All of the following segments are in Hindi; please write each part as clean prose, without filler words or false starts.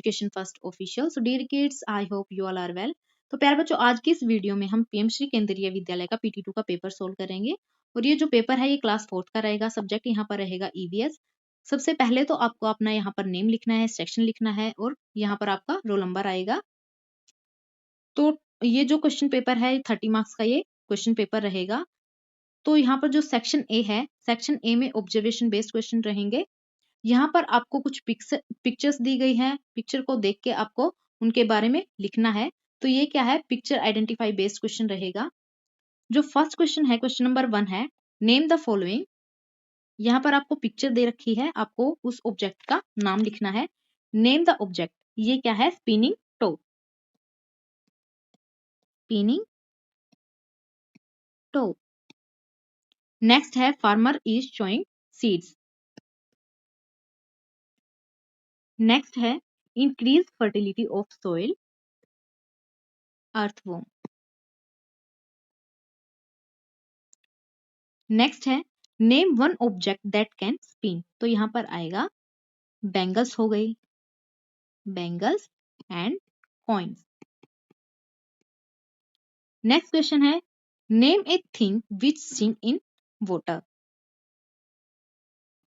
Education first official. So dear kids, I hope you all are well. तो प्यारे बच्चों, आज की इस वीडियो में हम पीएम श्री केंद्रीय विद्यालय का PT2 का पेपर सोल्व करेंगे। और ये जो पेपर है ये क्लास 4th का रहेगा। सब्जेक्ट यहाँ पर रहेगा EVS। सबसे पहले तो आपको अपना यहाँ पर नेम लिखना है, सेक्शन लिखना है और यहाँ पर आपका रोल नंबर आएगा। तो ये जो क्वेश्चन पेपर है 30 मार्क्स का ये क्वेश्चन पेपर रहेगा। तो यहाँ पर जो सेक्शन ए है, सेक्शन ए में ऑब्जर्वेशन बेस्ड क्वेश्चन रहेंगे। यहाँ पर आपको कुछ पिक्चर्स दी गई हैं। पिक्चर को देख के आपको उनके बारे में लिखना है। तो ये क्या है, पिक्चर आइडेंटिफाई बेस्ड क्वेश्चन रहेगा। जो फर्स्ट क्वेश्चन है, क्वेश्चन नंबर 1 है, नेम द फॉलोइंग। यहाँ पर आपको पिक्चर दे रखी है, आपको उस ऑब्जेक्ट का नाम लिखना है। नेम द ऑब्जेक्ट, ये क्या है, spinning top. Spinning top. Next है, farmer is sowing seeds. Next है, increase fertility of soil, earthworm. Next है, name one object that can spin. तो यहाँ पर आएगा बैंगल्स हो गई, bangles and coins. Next question है, name a thing which sink in water.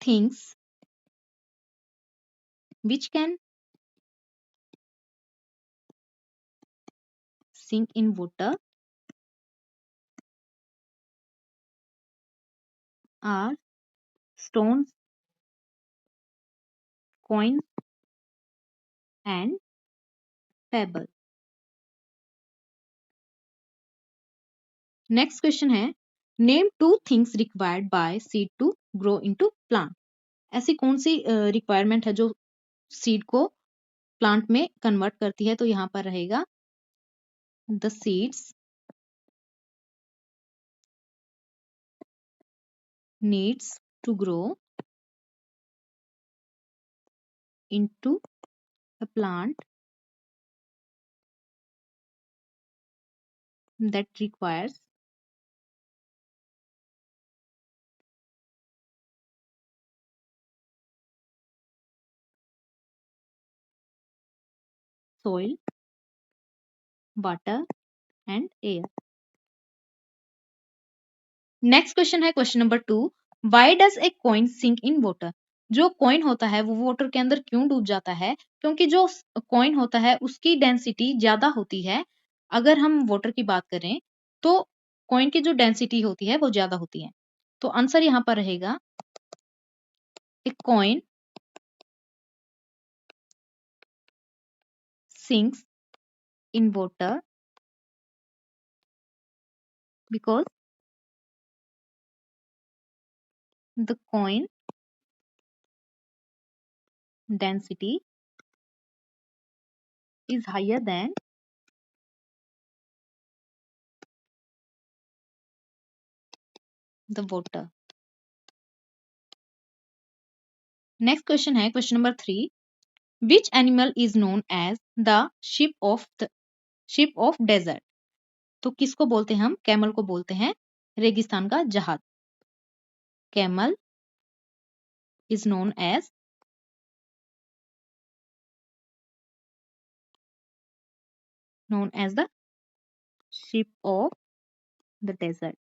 Things which can sink in water are stones, coins and pebble. Next question है, name 2 things required by seed to grow into plant. ऐसी कौन सी रिक्वायरमेंट है जो सीड को प्लांट में कन्वर्ट करती है। तो यहाँ पर रहेगा the seeds needs to grow into a plant that requires soil, water and air. Next question है, question number 2, why does a coin sink in water. जो कॉइन होता है वो वाटर के अंदर क्यों डूब जाता है। क्योंकि जो कॉइन होता है उसकी डेंसिटी ज्यादा होती है। अगर हम वाटर की बात करें तो कॉइन की जो डेंसिटी होती है वो ज्यादा होती है। तो आंसर यहाँ पर रहेगा, a coin sinks in water because the coin density is higher than the water. Next question है, question number 3, which animal is known as the ship of desert। तो किसको बोलते हैं हम, कैमल को बोलते हैं रेगिस्तान का जहाज। Camel is known as the ship of the desert।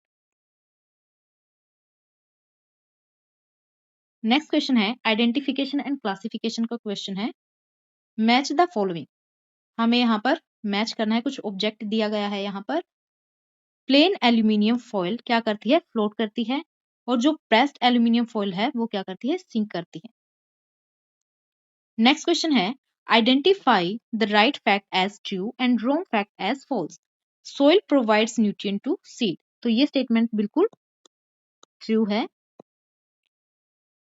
Next question है, आइडेंटिफिकेशन एंड क्लासिफिकेशन का क्वेश्चन है। मैच द फॉलोइंग, हमें यहाँ पर मैच करना है। कुछ ऑब्जेक्ट दिया गया है यहाँ पर। प्लेन एल्यूमिनियम फॉइल क्या करती है, फ्लोट करती है। और जो प्रेस्ड एल्यूमिनियम फॉइल है वो क्या करती है, सिंक करती है। नेक्स्ट क्वेश्चन है, identify the right fact as true and wrong fact as false. Soil provides nutrient to seed. तो ये स्टेटमेंट बिल्कुल ट्रू है।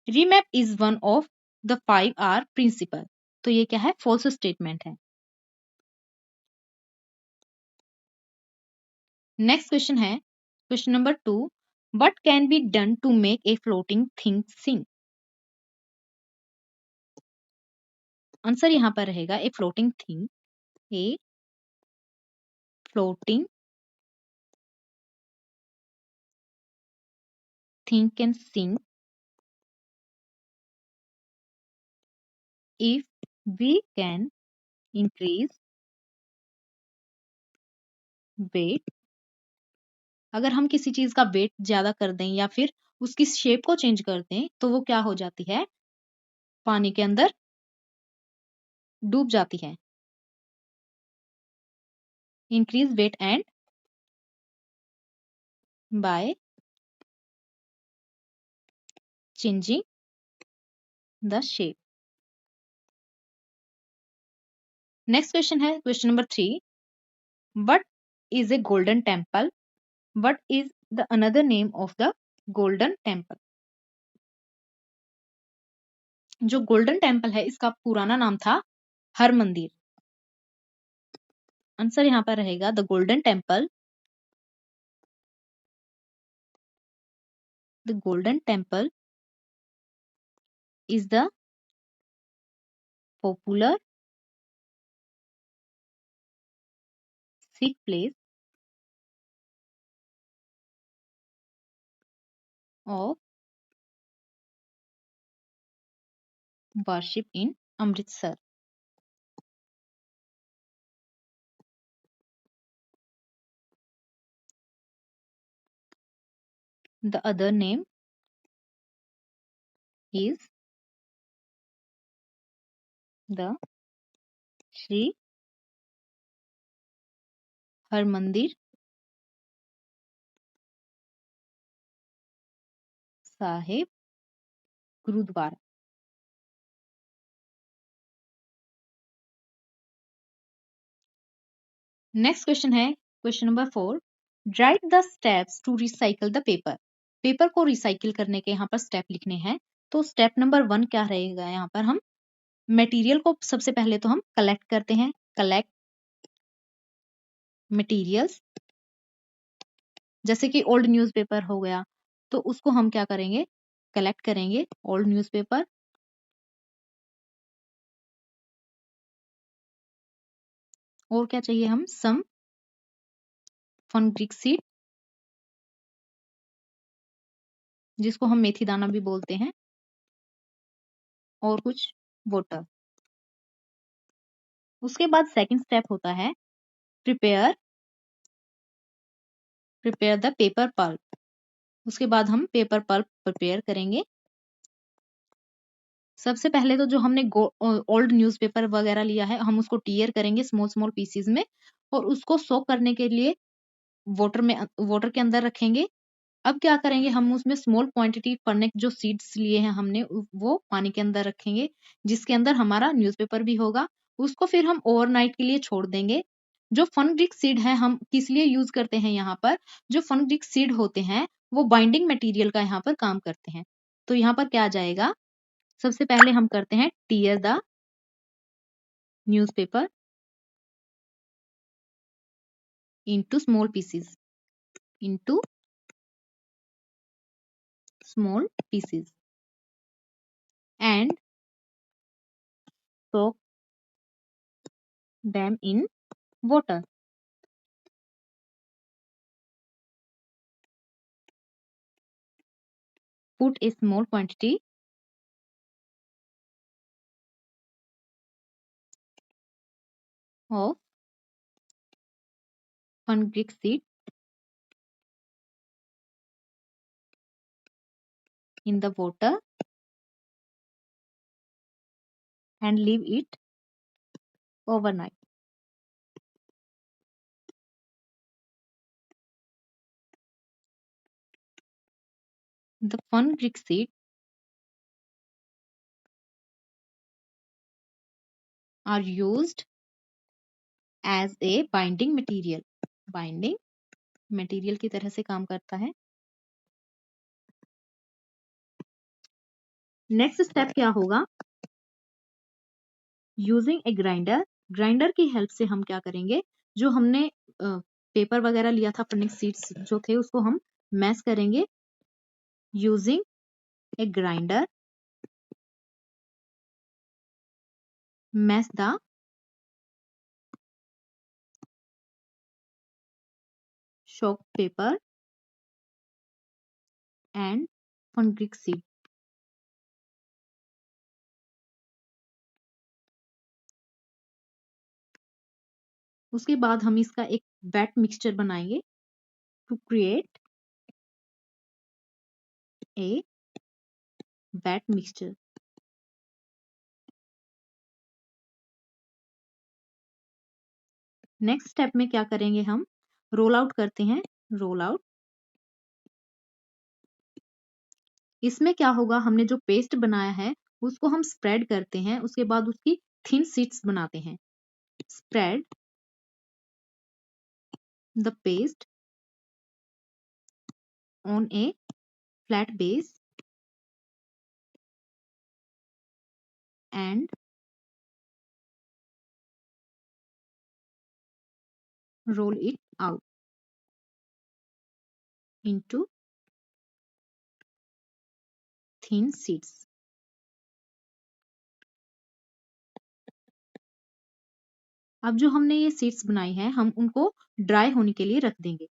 Remap is one of the 5R principle. तो ये क्या है, फॉल्स स्टेटमेंट है। नेक्स्ट क्वेश्चन है, question number 2, what can be done to make a floating thing sink. Answer यहाँ पर रहेगा, a floating thing, a floating thing can sink if we can increase weight. अगर हम किसी चीज का वेट ज्यादा कर दें या फिर उसकी शेप को चेंज कर दें तो वो क्या हो जाती है, पानी के अंदर डूब जाती है। Increase weight and by changing the shape. Next question है question number 3। What is a golden temple? What is the another name of the golden temple? जो गोल्डन टेम्पल है इसका पुराना नाम था हर मंदिर। आंसर यहाँ पर रहेगा the golden temple. The golden temple is the popular Sikh place of worship in Amritsar. The other name is the Sri Harmandir Sahib Gurudwara. Next question है question number 4। Write the steps to recycle the paper. Paper को रिसाइकिल करने के यहाँ पर स्टेप लिखने हैं। तो स्टेप नंबर 1 क्या रहेगा, यहाँ पर हम मटेरियल को सबसे पहले तो हम कलेक्ट करते हैं। कलेक्ट मटेरियल्स, जैसे कि ओल्ड न्यूज़पेपर हो गया तो उसको हम क्या करेंगे, कलेक्ट करेंगे ओल्ड न्यूज़पेपर। और क्या चाहिए, हम सम फनग्रिक सीड, जिसको हम मेथी दाना भी बोलते हैं, और कुछ वाटर। उसके बाद सेकंड स्टेप होता है prepare prepare the paper pulp. उसके बाद हम पेपर पल्प प्रिपेयर करेंगे। सबसे पहले तो जो हमने ओल्ड न्यूज़पेपर वगैरह लिया है हम उसको टीयर करेंगे स्मॉल स्मॉल पीसीज में, और उसको सोक करने के लिए वाटर के अंदर रखेंगे। अब क्या करेंगे, हम उसमें स्मॉल क्वांटिटी फनेक जो सीड्स लिए हैं हमने वो पानी के अंदर रखेंगे, जिसके अंदर हमारा न्यूज़पेपर भी होगा। उसको फिर हम ओवरनाइट के लिए छोड़ देंगे। जो फनग्रिक सीड है हम किस लिए यूज करते हैं, यहाँ पर जो फनग्रिक सीड होते हैं वो बाइंडिंग मटेरियल का यहाँ पर काम करते हैं। तो यहाँ पर क्या आ जाएगा, सबसे पहले हम करते हैं tier the newspaper into small pieces, into small pieces and soak them in water. Put a small quantity of fenugreek seed in the water and leave it overnight. The fenugreek seed are used as a binding material. Binding material की तरह से काम करता है। नेक्स्ट स्टेप क्या होगा, यूजिंग ए ग्राइंडर। ग्राइंडर की हेल्प से हम क्या करेंगे, जो हमने पेपर वगैरह लिया था फनिक सीड्स जो थे उसको हम मैश करेंगे। Using a grinder mash the shock paper and fenugreek seed. उसके बाद हम इसका एक वेट मिक्सचर बनाएंगे to create a wet mixture. Next step में क्या करेंगे, हम रोल आउट करते हैं, रोल आउट। इसमें क्या होगा, हमने जो पेस्ट बनाया है उसको हम स्प्रेड करते हैं, उसके बाद उसकी थिन शीट्स बनाते हैं। Spread the paste on A flat base and roll it out into thin sheets। अब जो हमने ये शीट्स बनाई है हम उनको ड्राई होने के लिए रख देंगे।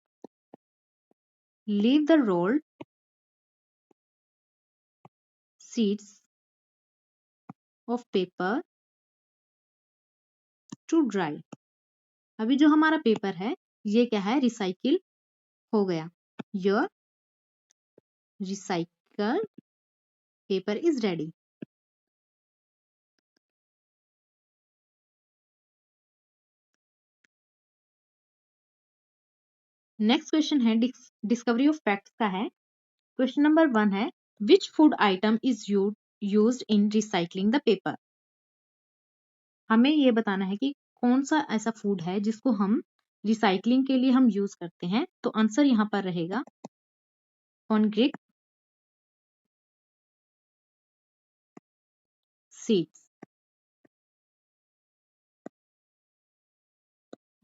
Leave the rolled sheets of paper two dry. अभी जो हमारा पेपर है ये क्या है, रिसाइकिल हो गया। Your recycle paper is ready. Next question है डिस्कवरी ऑफ फैक्ट्स का है। क्वेश्चन नंबर 1 है which food item is used in recycling the paper. हमें ये बताना है कि कौन सा ऐसा फूड है जिसको हम रिसाइकलिंग के लिए हम यूज करते हैं। तो आंसर यहाँ पर रहेगा कॉन्ग्रेक seeds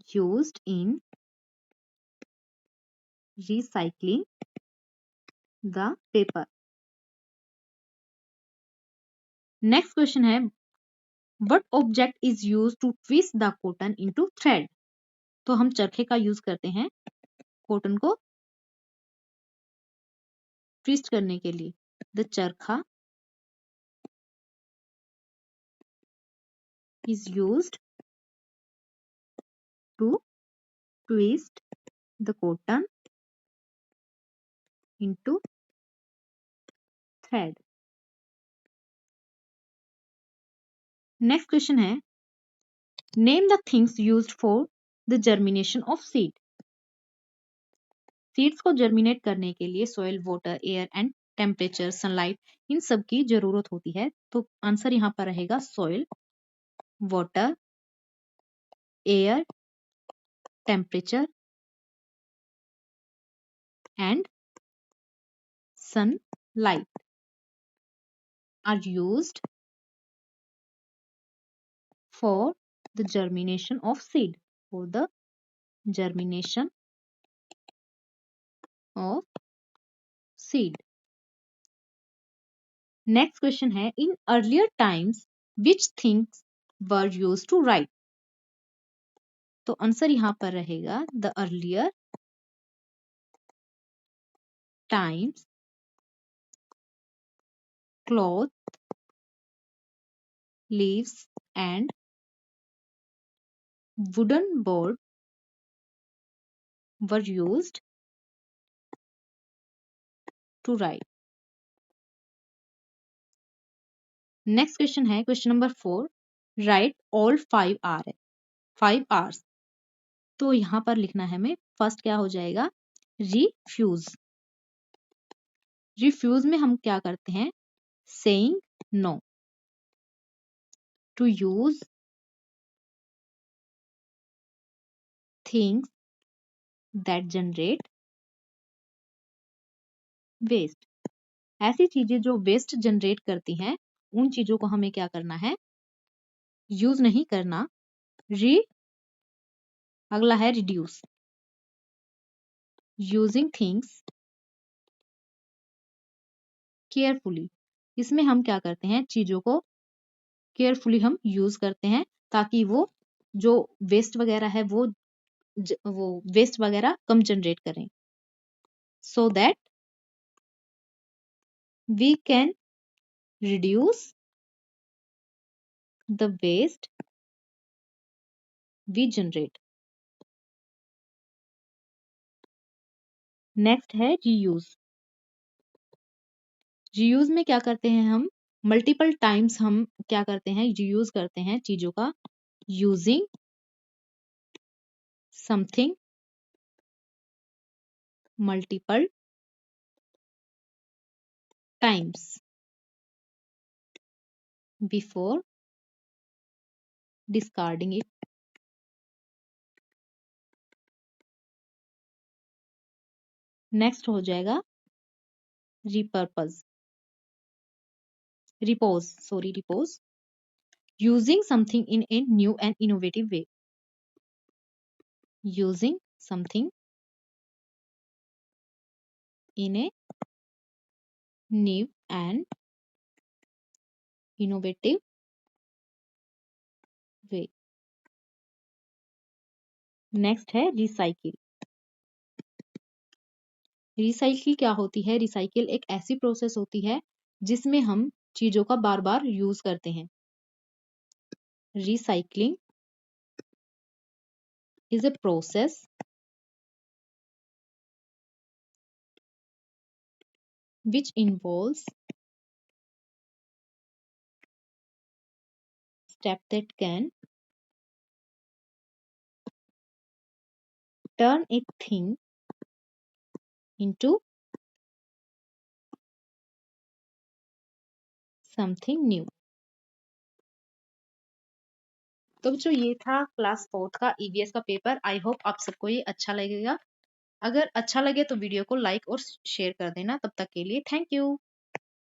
used in recycling the paper। Next question है what object is used to twist the cotton into thread। तो हम चरखे का यूज करते हैं कॉटन को ट्विस्ट करने के लिए। द चरखा is used to twist the cotton into thread। Next question है name the things used for the germination of seed. Seeds को जर्मिनेट करने के लिए soil, water, air and temperature, sunlight, इन सब की जरूरत होती है। तो आंसर यहाँ पर रहेगा soil, water, air, temperature and sunlight are used for the germination of seed, for the germination of seed। Next question है in earlier times which things were used to write. तो आंसर यहाँ पर रहेगा the earlier times cloth, leaves and wooden board were used to write। Next question है question number 4 write all 5 hours. तो यहाँ पर लिखना है हमें फर्स्ट क्या हो जाएगा, रिफ्यूज। रिफ्यूज में हम क्या करते हैं, saying no, to use things that generate waste. ऐसी चीजें जो वेस्ट जनरेट करती हैं उन चीजों को हमें क्या करना है, यूज नहीं करना। री अगला है रिड्यूस, यूजिंग थिंग्स केयरफुली। इसमें हम क्या करते हैं, चीजों को केयरफुली हम यूज करते हैं ताकि वो जो वेस्ट वगैरह है वो वेस्ट वगैरह कम जनरेट करें, so that we can reduce the waste we generate. Next है रीयूज। रीयूज में क्या करते हैं हम, मल्टीपल टाइम्स हम क्या करते हैं, रीयूज करते हैं चीजों का। Using something multiple times before discarding it. Next हो जाएगा repurpose, repose, using something in a new and innovative way, using something in a new and innovative way। Next है रिसाइकिल। रिसाइकिल क्या होती है, रिसाइकिल एक ऐसी प्रोसेस होती है जिसमें हम चीजों का बार बार यूज करते हैं। Recycling is a process which involves step that can turn a thing into something new। तो जो ये था क्लास 4 का ईवीएस का पेपर, आई होप आप सबको ये अच्छा लगेगा। अगर अच्छा लगे तो वीडियो को लाइक और शेयर कर देना। तब तक के लिए थैंक यू।